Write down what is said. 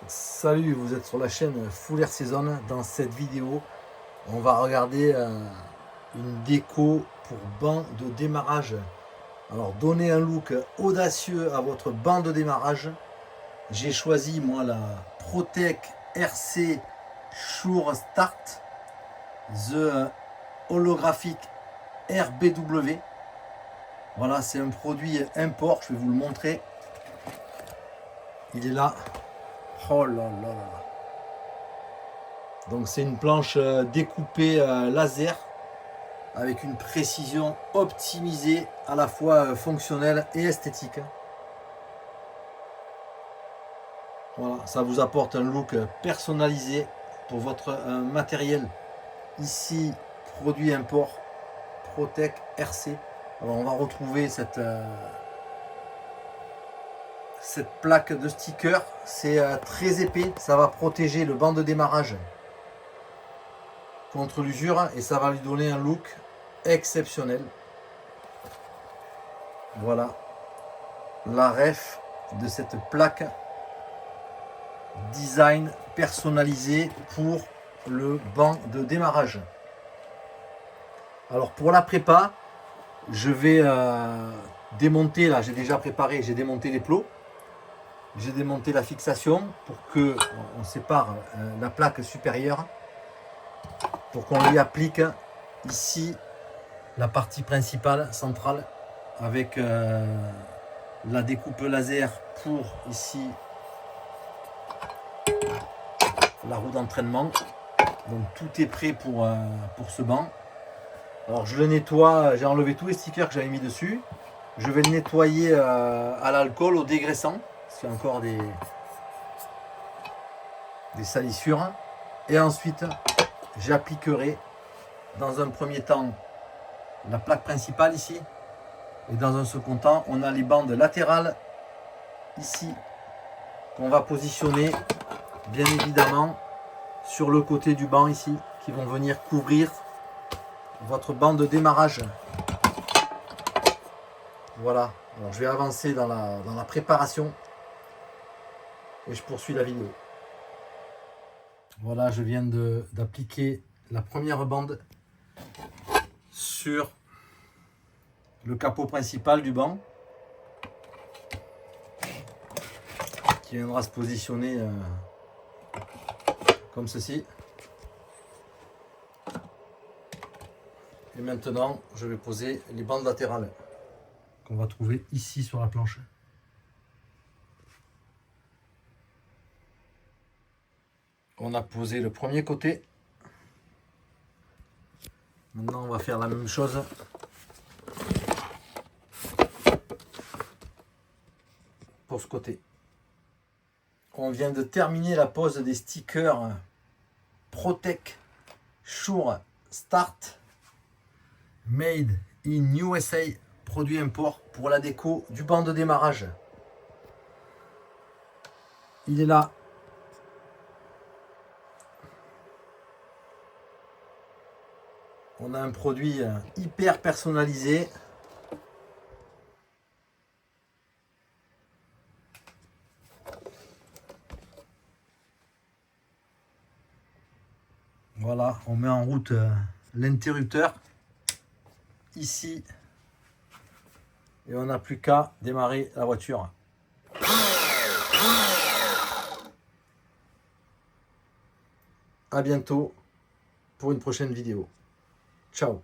Salut, vous êtes sur la chaîne Full Air Season. Dans cette vidéo, on va regarder une déco pour banc de démarrage. Alors, donner un look audacieux à votre banc de démarrage. J'ai choisi moi la Protec RC Sure Start The Holographic RBW. Voilà, c'est un produit import, je vais vous le montrer. Il est là. Oh là là là. Donc c'est une planche découpée laser avec une précision optimisée, à la fois fonctionnelle et esthétique. Voilà, ça vous apporte un look personnalisé pour votre matériel. Ici, produit import Protec RC. Alors on va retrouver cette plaque de sticker. C'est très épais, ça va protéger le banc de démarrage contre l'usure et ça va lui donner un look exceptionnel. Voilà la ref de cette plaque design personnalisé pour le banc de démarrage. Alors pour la prépa, je vais démonter, là j'ai déjà préparé, j'ai démonté les plots, j'ai démonté la fixation pour que on sépare la plaque supérieure, pour qu'on lui applique ici la partie principale centrale avec la découpe laser pour ici la roue d'entraînement. Donc tout est prêt pour ce banc. Alors je le nettoie, j'ai enlevé tous les stickers que j'avais mis dessus. Je vais le nettoyer à l'alcool, au dégraissant, s'il y a encore des salissures. Et ensuite, j'appliquerai dans un premier temps la plaque principale ici. Et dans un second temps, on a les bandes latérales ici qu'on va positionner bien évidemment sur le côté du banc ici, qui vont venir couvrir votre banc de démarrage. Voilà, alors je vais avancer dans la préparation et je poursuis la vidéo. Voilà, je viens d'appliquer la première bande sur le capot principal du banc, qui viendra se positionner comme ceci. Et maintenant, je vais poser les bandes latérales qu'on va trouver ici sur la planche. On a posé le premier côté. Maintenant, on va faire la même chose pour ce côté. On vient de terminer la pose des stickers Protec Sure Start Made in USA, produit import pour la déco du banc de démarrage. Il est là. On a un produit hyper personnalisé. Voilà, on met en route l'interrupteur ici et on n'a plus qu'à démarrer la voiture. À bientôt pour une prochaine vidéo. Ciao.